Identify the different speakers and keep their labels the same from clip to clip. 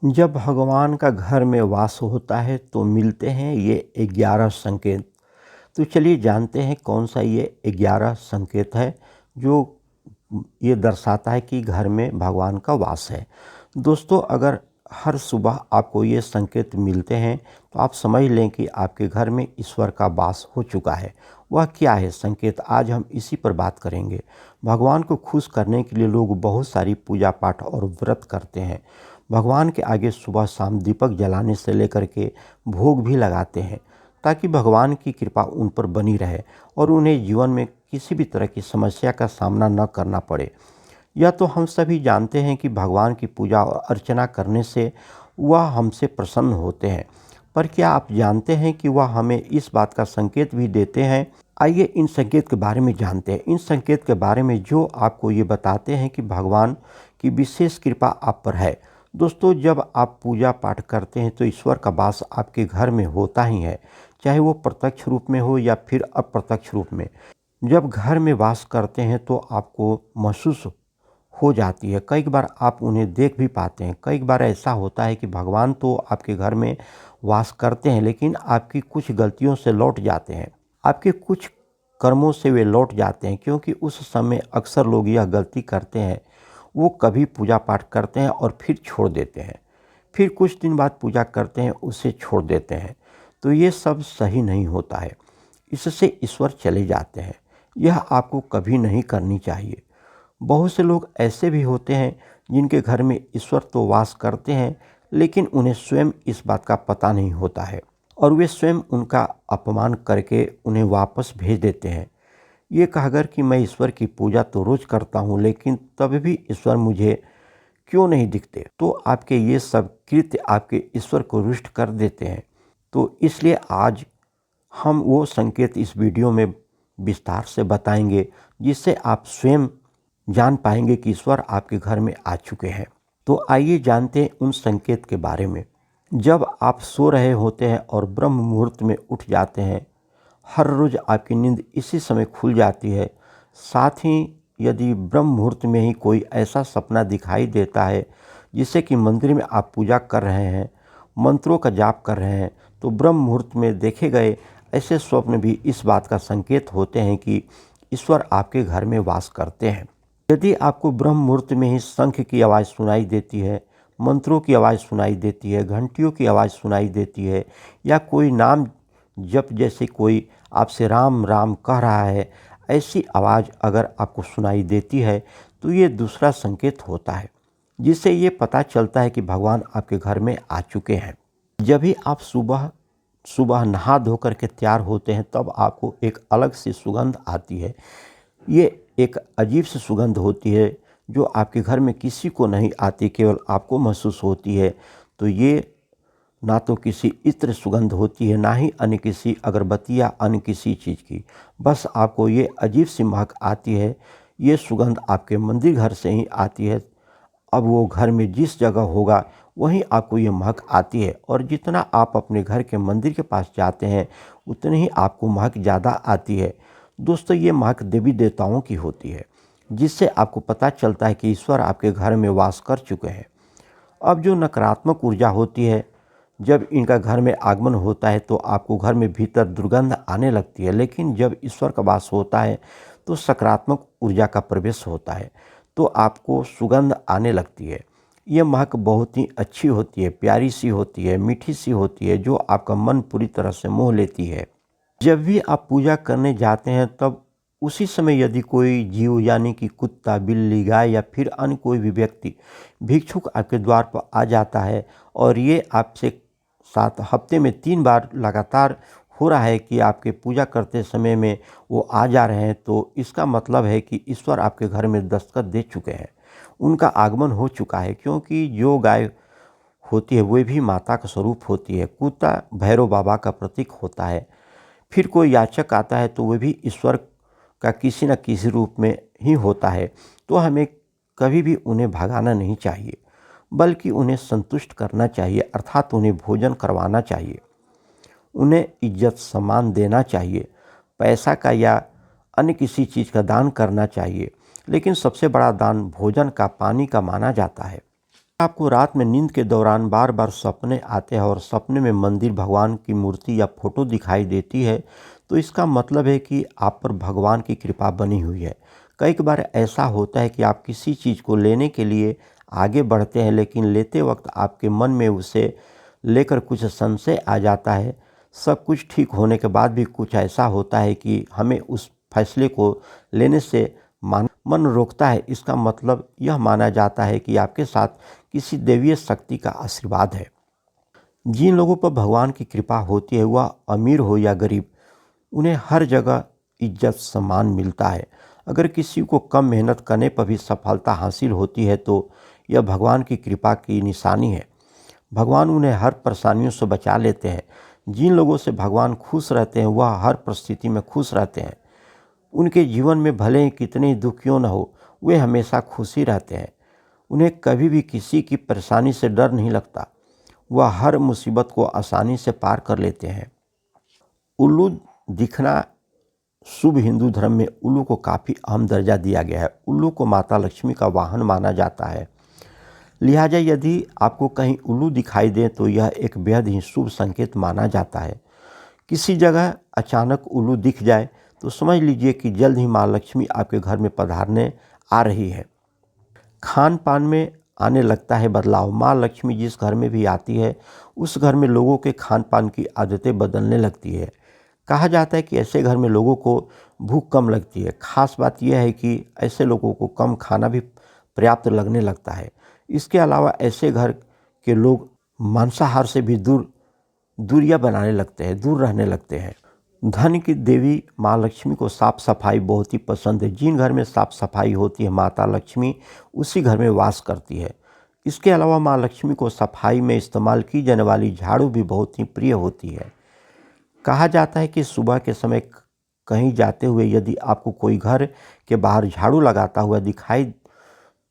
Speaker 1: जब भगवान का घर में वास होता है तो मिलते हैं ये 11 संकेत। तो चलिए जानते हैं कौन सा ये 11 संकेत है जो ये दर्शाता है कि घर में भगवान का वास है। दोस्तों, अगर हर सुबह आपको ये संकेत मिलते हैं तो आप समझ लें कि आपके घर में ईश्वर का वास हो चुका है। वह क्या है संकेत, आज हम इसी पर बात करेंगे। भगवान को खुश करने के लिए लोग बहुत सारी पूजा पाठ और व्रत करते हैं। भगवान के आगे सुबह शाम दीपक जलाने से लेकर के भोग भी लगाते हैं ताकि भगवान की कृपा उन पर बनी रहे और उन्हें जीवन में किसी भी तरह की समस्या का सामना न करना पड़े। यह तो हम सभी जानते हैं कि भगवान की पूजा और अर्चना करने से वह हमसे प्रसन्न होते हैं, पर क्या आप जानते हैं कि वह हमें इस बात का संकेत भी देते हैं। आइए इन संकेत के बारे में जानते हैं। इन संकेत के बारे में जो आपको ये बताते हैं कि भगवान की विशेष कृपा आप पर है। दोस्तों, जब आप पूजा पाठ करते हैं तो ईश्वर का वास आपके घर में होता ही है, चाहे वो प्रत्यक्ष रूप में हो या फिर अप्रत्यक्ष रूप में। जब घर में वास करते हैं तो आपको महसूस हो जाती है, कई बार आप उन्हें देख भी पाते हैं। कई बार ऐसा होता है कि भगवान तो आपके घर में वास करते हैं लेकिन आपकी कुछ गलतियों से लौट जाते हैं, आपके कुछ कर्मों से वे लौट जाते हैं, क्योंकि उस समय अक्सर लोग यह गलती करते हैं। वो कभी पूजा पाठ करते हैं और फिर छोड़ देते हैं, फिर कुछ दिन बाद पूजा करते हैं उसे छोड़ देते हैं। तो ये सब सही नहीं होता है, इससे ईश्वर चले जाते हैं। यह आपको कभी नहीं करनी चाहिए। बहुत से लोग ऐसे भी होते हैं जिनके घर में ईश्वर तो वास करते हैं लेकिन उन्हें स्वयं इस बात का पता नहीं होता है और वे स्वयं उनका अपमान करके उन्हें वापस भेज देते हैं, ये कहकर कि मैं ईश्वर की पूजा तो रोज़ करता हूँ लेकिन तब भी ईश्वर मुझे क्यों नहीं दिखते। तो आपके ये सब कृत्य आपके ईश्वर को रुष्ट कर देते हैं। तो इसलिए आज हम वो संकेत इस वीडियो में विस्तार से बताएंगे जिससे आप स्वयं जान पाएंगे कि ईश्वर आपके घर में आ चुके हैं। तो आइए जानते हैं उन संकेत के बारे में। जब आप सो रहे होते हैं और ब्रह्म मुहूर्त में उठ जाते हैं, हर रोज़ आपकी नींद इसी समय खुल जाती है। साथ ही यदि ब्रह्म मुहूर्त में ही कोई ऐसा सपना दिखाई देता है जिससे कि मंदिर में आप पूजा कर रहे हैं, मंत्रों का जाप कर रहे हैं, तो ब्रह्म मुहूर्त में देखे गए ऐसे स्वप्न भी इस बात का संकेत होते हैं कि ईश्वर आपके घर में वास करते हैं। यदि आपको ब्रह्म मुहूर्त में ही शंख की आवाज़ सुनाई देती है, मंत्रों की आवाज़ सुनाई देती है, घंटियों की आवाज़ सुनाई देती है या कोई नाम जप जैसे कोई आपसे राम राम कह रहा है, ऐसी आवाज़ अगर आपको सुनाई देती है तो ये दूसरा संकेत होता है जिससे ये पता चलता है कि भगवान आपके घर में आ चुके हैं। जब भी आप सुबह सुबह नहा धो कर के तैयार होते हैं तब आपको एक अलग सी सुगंध आती है। ये एक अजीब सी सुगंध होती है जो आपके घर में किसी को नहीं आती, केवल आपको महसूस होती है। तो ये ना तो किसी इत्र सुगंध होती है, ना ही अन्य किसी अगरबत्ती या अन्य किसी चीज़ की, बस आपको ये अजीब सी महक आती है। ये सुगंध आपके मंदिर घर से ही आती है। अब वो घर में जिस जगह होगा वहीं आपको ये महक आती है और जितना आप अपने घर के मंदिर के पास जाते हैं उतनी ही आपको महक ज़्यादा आती है। दोस्तों, ये महक देवी देवताओं की होती है जिससे आपको पता चलता है कि ईश्वर आपके घर में वास कर चुके हैं। अब जो नकारात्मक ऊर्जा होती है, जब इनका घर में आगमन होता है तो आपको घर में भीतर दुर्गंध आने लगती है, लेकिन जब ईश्वर का वास होता है तो सकारात्मक ऊर्जा का प्रवेश होता है तो आपको सुगंध आने लगती है। ये महक बहुत ही अच्छी होती है, प्यारी सी होती है, मीठी सी होती है, जो आपका मन पूरी तरह से मोह लेती है। जब भी आप पूजा करने जाते हैं तब उसी समय यदि कोई जीव यानी कि कुत्ता, बिल्ली, गाय या फिर अन्य कोई भी व्यक्ति भिक्षुक आपके द्वार पर आ जाता है और ये आपसे साथ हफ्ते में 3 बार लगातार हो रहा है कि आपके पूजा करते समय में वो आ जा रहे हैं, तो इसका मतलब है कि ईश्वर आपके घर में दस्तखत दे चुके हैं, उनका आगमन हो चुका है। क्योंकि जो गाय होती है वह भी माता का स्वरूप होती है, कुत्ता भैरव बाबा का प्रतीक होता है, फिर कोई याचक आता है तो वह भी ईश्वर का किसी न किसी रूप में ही होता है। तो हमें कभी भी उन्हें भगाना नहीं चाहिए, बल्कि उन्हें संतुष्ट करना चाहिए, अर्थात उन्हें भोजन करवाना चाहिए, उन्हें इज्जत सम्मान देना चाहिए। पैसा का या अन्य किसी चीज़ का दान करना चाहिए, लेकिन सबसे बड़ा दान भोजन का, पानी का माना जाता है। आपको रात में नींद के दौरान बार बार सपने आते हैं और सपने में मंदिर, भगवान की मूर्ति या फोटो दिखाई देती है, तो इसका मतलब है कि आप पर भगवान की कृपा बनी हुई है। कई बार ऐसा होता है कि आप किसी चीज़ को लेने के लिए आगे बढ़ते हैं, लेकिन लेते वक्त आपके मन में उसे लेकर कुछ संशय आ जाता है। सब कुछ ठीक होने के बाद भी कुछ ऐसा होता है कि हमें उस फैसले को लेने से मन रोकता है। इसका मतलब यह माना जाता है कि आपके साथ किसी दैवीय शक्ति का आशीर्वाद है। जिन लोगों पर भगवान की कृपा होती है, वह अमीर हो या गरीब, उन्हें हर जगह इज्जत सम्मान मिलता है। अगर किसी को कम मेहनत करने पर भी सफलता हासिल होती है तो यह भगवान की कृपा की निशानी है। भगवान उन्हें हर परेशानियों से बचा लेते हैं। जिन लोगों से भगवान खुश रहते हैं, वह हर परिस्थिति में खुश रहते हैं। उनके जीवन में भले ही कितने ही दुख क्यों न हो, वे हमेशा खुशी रहते हैं। उन्हें कभी भी किसी की परेशानी से डर नहीं लगता। वह हर मुसीबत को आसानी से पार कर लेते हैं। उल्लू दिखना शुभ। हिंदू धर्म में उल्लू को काफ़ी अहम दर्जा दिया गया है। उल्लू को माता लक्ष्मी का वाहन माना जाता है। लिहाजा यदि आपको कहीं उल्लू दिखाई दे तो यह एक बेहद ही शुभ संकेत माना जाता है। किसी जगह अचानक उल्लू दिख जाए तो समझ लीजिए कि जल्द ही माँ लक्ष्मी आपके घर में पधारने आ रही है। खान पान में आने लगता है बदलाव। माँ लक्ष्मी जिस घर में भी आती है, उस घर में लोगों के खान पान की आदतें बदलने लगती है। कहा जाता है कि ऐसे घर में लोगों को भूख कम लगती है। खास बात यह है कि ऐसे लोगों को कम खाना भी पर्याप्त लगने लगता है। इसके अलावा ऐसे घर के लोग मांसाहार से भी दूरियां बनाने लगते हैं, दूर रहने लगते हैं। धन की देवी माँ लक्ष्मी को साफ सफाई बहुत ही पसंद है। जिन घर में साफ सफाई होती है, माता लक्ष्मी उसी घर में वास करती है। इसके अलावा माँ लक्ष्मी को सफाई में इस्तेमाल की जाने वाली झाड़ू भी बहुत ही प्रिय होती है। कहा जाता है कि सुबह के समय कहीं जाते हुए यदि आपको कोई घर के बाहर झाड़ू लगाता हुआ दिखाई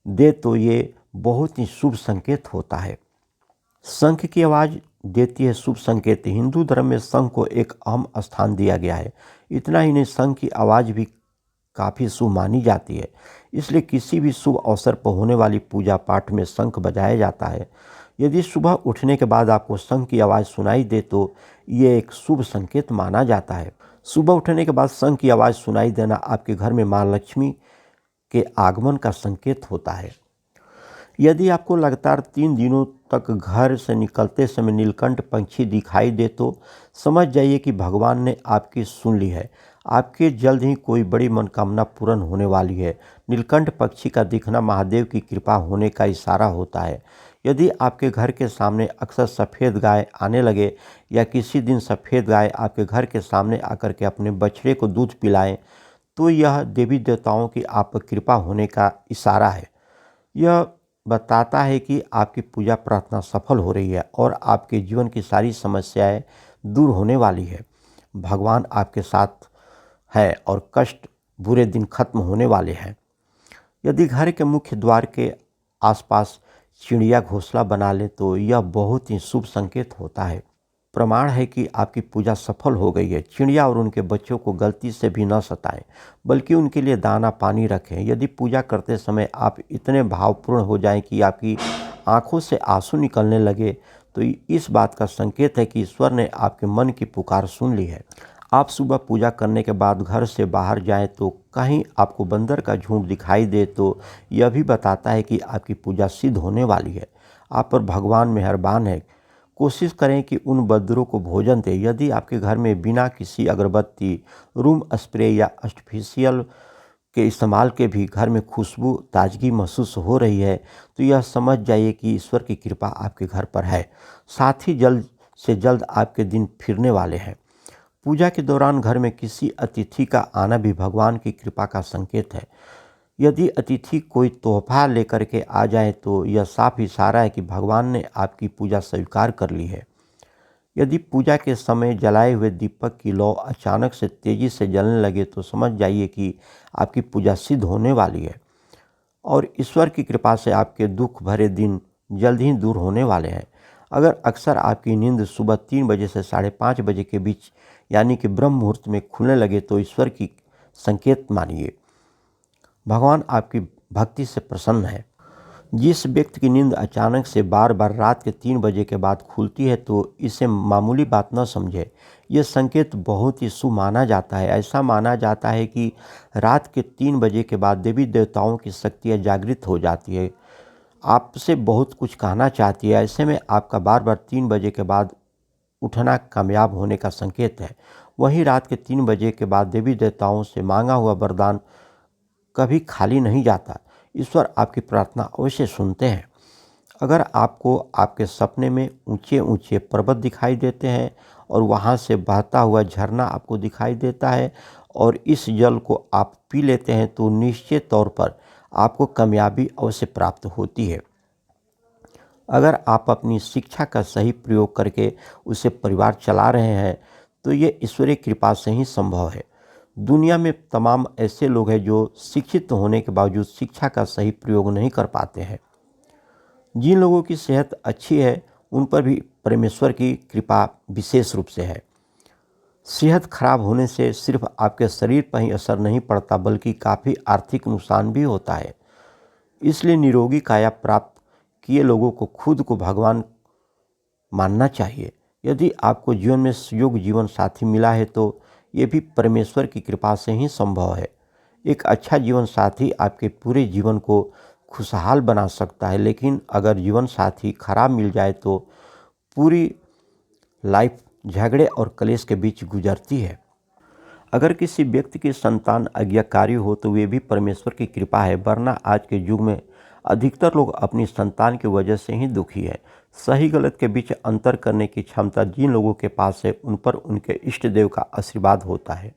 Speaker 1: दे तो ये बहुत ही शुभ संकेत होता है। शंख की आवाज़ देती है शुभ संकेत। हिंदू धर्म में शंख को एक अहम स्थान दिया गया है। इतना ही नहीं, शंख की आवाज़ भी काफ़ी शुभ मानी जाती है। इसलिए किसी भी शुभ अवसर पर होने वाली पूजा पाठ में शंख बजाया जाता है। यदि सुबह उठने के बाद आपको शंख की आवाज़ सुनाई दे तो ये एक शुभ संकेत माना जाता है। सुबह उठने के बाद शंख की आवाज़ सुनाई देना आपके घर में माँ लक्ष्मी के आगमन का संकेत होता है। यदि आपको लगातार 3 दिनों तक घर से निकलते समय नीलकंठ पंछी दिखाई दे तो समझ जाइए कि भगवान ने आपकी सुन ली है। आपके जल्द ही कोई बड़ी मनोकामना पूर्ण होने वाली है। नीलकंठ पक्षी का दिखना महादेव की कृपा होने का इशारा होता है। यदि आपके घर के सामने अक्सर सफ़ेद गाय आने लगे या किसी दिन सफ़ेद गाय आपके घर के सामने आकर के अपने बछड़े को दूध पिलाएं तो यह देवी देवताओं की आप पर कृपा होने का इशारा है। यह बताता है कि आपकी पूजा प्रार्थना सफल हो रही है और आपके जीवन की सारी समस्याएं दूर होने वाली है। भगवान आपके साथ है और कष्ट, बुरे दिन खत्म होने वाले हैं। यदि घर के मुख्य द्वार के आसपास चिड़िया घोंसला बना ले तो यह बहुत ही शुभ संकेत होता है। प्रमाण है कि आपकी पूजा सफल हो गई है। चिड़िया और उनके बच्चों को गलती से भी न सताएं, बल्कि उनके लिए दाना पानी रखें। यदि पूजा करते समय आप इतने भावपूर्ण हो जाएं कि आपकी आंखों से आंसू निकलने लगे तो इस बात का संकेत है कि ईश्वर ने आपके मन की पुकार सुन ली है। आप सुबह पूजा करने के बाद घर से बाहर जाएं तो कहीं आपको बंदर का झुंड दिखाई दे तो यह भी बताता है कि आपकी पूजा सिद्ध होने वाली है। आप पर भगवान मेहरबान है। कोशिश करें कि उन बंदरों को भोजन दें। यदि आपके घर में बिना किसी अगरबत्ती, रूम स्प्रे या आर्टिफिशियल के इस्तेमाल के भी घर में खुशबू, ताजगी महसूस हो रही है तो यह समझ जाइए कि ईश्वर की कृपा आपके घर पर है। साथ ही जल्द से जल्द आपके दिन फिरने वाले हैं। पूजा के दौरान घर में किसी अतिथि का आना भी भगवान की कृपा का संकेत है। यदि अतिथि कोई तोहफा लेकर के आ जाए तो यह साफ इशारा है कि भगवान ने आपकी पूजा स्वीकार कर ली है। यदि पूजा के समय जलाए हुए दीपक की लौ अचानक से तेजी से जलने लगे तो समझ जाइए कि आपकी पूजा सिद्ध होने वाली है और ईश्वर की कृपा से आपके दुख भरे दिन जल्द ही दूर होने वाले हैं। अगर अक्सर आपकी नींद सुबह 3 बजे से 5:30 बजे के बीच यानी कि ब्रह्म मुहूर्त में खुलने लगे तो ईश्वर की संकेत मानिए। भगवान आपकी भक्ति से प्रसन्न है। जिस व्यक्ति की नींद अचानक से बार बार रात के 3 बजे के बाद खुलती है तो इसे मामूली बात न समझे। यह संकेत बहुत ही शुभ माना जाता है। ऐसा माना जाता है कि रात के 3 बजे के बाद देवी देवताओं की शक्तियाँ जागृत हो जाती है, आपसे बहुत कुछ कहना चाहती है। ऐसे में आपका बार बार 3 बजे के बाद उठना कामयाब होने का संकेत है। वहीं रात के 3 बजे के बाद देवी देवताओं से मांगा हुआ वरदान कभी खाली नहीं जाता। ईश्वर आपकी प्रार्थना अवश्य सुनते हैं। अगर आपको आपके सपने में ऊंचे ऊंचे पर्वत दिखाई देते हैं और वहां से बहता हुआ झरना आपको दिखाई देता है और इस जल को आप पी लेते हैं तो निश्चित तौर पर आपको कामयाबी अवश्य प्राप्त होती है। अगर आप अपनी शिक्षा का सही प्रयोग करके उसे परिवार चला रहे हैं तो ये ईश्वरीय कृपा से ही संभव है। दुनिया में तमाम ऐसे लोग हैं जो शिक्षित होने के बावजूद शिक्षा का सही प्रयोग नहीं कर पाते हैं। जिन लोगों की सेहत अच्छी है उन पर भी परमेश्वर की कृपा विशेष रूप से है। सेहत खराब होने से सिर्फ आपके शरीर पर ही असर नहीं पड़ता बल्कि काफ़ी आर्थिक नुकसान भी होता है। इसलिए निरोगी काया प्राप्त किए लोगों को खुद को भगवान मानना चाहिए। यदि आपको जीवन में योग्य जीवन साथी मिला है तो ये भी परमेश्वर की कृपा से ही संभव है। एक अच्छा जीवन साथी आपके पूरे जीवन को खुशहाल बना सकता है, लेकिन अगर जीवन साथी खराब मिल जाए तो पूरी लाइफ झगड़े और कलेश के बीच गुजरती है। अगर किसी व्यक्ति की संतान आज्ञाकारी हो तो वे भी परमेश्वर की कृपा है, वरना आज के युग में अधिकतर लोग अपनी संतान की वजह से ही दुखी है। सही गलत के बीच अंतर करने की क्षमता जिन लोगों के पास है उन पर उनके इष्ट देव का आशीर्वाद होता है।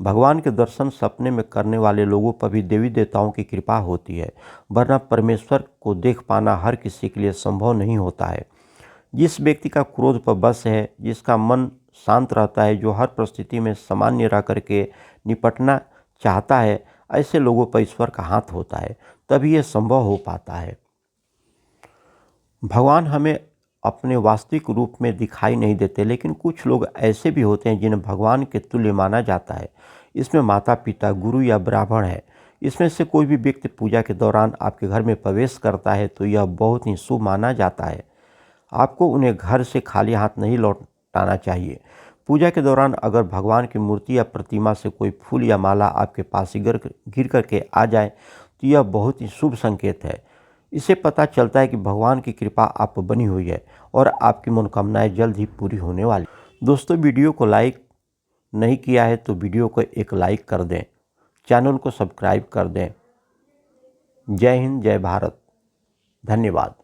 Speaker 1: भगवान के दर्शन सपने में करने वाले लोगों पर भी देवी देवताओं की कृपा होती है, वरना परमेश्वर को देख पाना हर किसी के लिए संभव नहीं होता है। जिस व्यक्ति का क्रोध पर बस है, जिसका मन शांत रहता है, जो हर परिस्थिति में सामान्य रह करके निपटना चाहता है, ऐसे लोगों पर ईश्वर का हाथ होता है, तभी यह संभव हो पाता है। भगवान हमें अपने वास्तविक रूप में दिखाई नहीं देते, लेकिन कुछ लोग ऐसे भी होते हैं जिन्हें भगवान के तुल्य माना जाता है। इसमें माता पिता, गुरु या ब्राह्मण है। इसमें से कोई भी व्यक्ति पूजा के दौरान आपके घर में प्रवेश करता है तो यह बहुत ही शुभ माना जाता है। आपको उन्हें घर से खाली हाथ नहीं लौटाना चाहिए। पूजा के दौरान अगर भगवान की मूर्ति या प्रतिमा से कोई फूल या माला आपके पास गिर करके आ जाए तो यह बहुत ही शुभ संकेत है। इससे पता चलता है कि भगवान की कृपा आप पर बनी हुई है और आपकी मनोकामनाएं जल्द ही पूरी होने वाली। दोस्तों, वीडियो को लाइक नहीं किया है तो वीडियो को एक लाइक कर दें, चैनल को सब्सक्राइब कर दें। जय हिंद, जय भारत, धन्यवाद।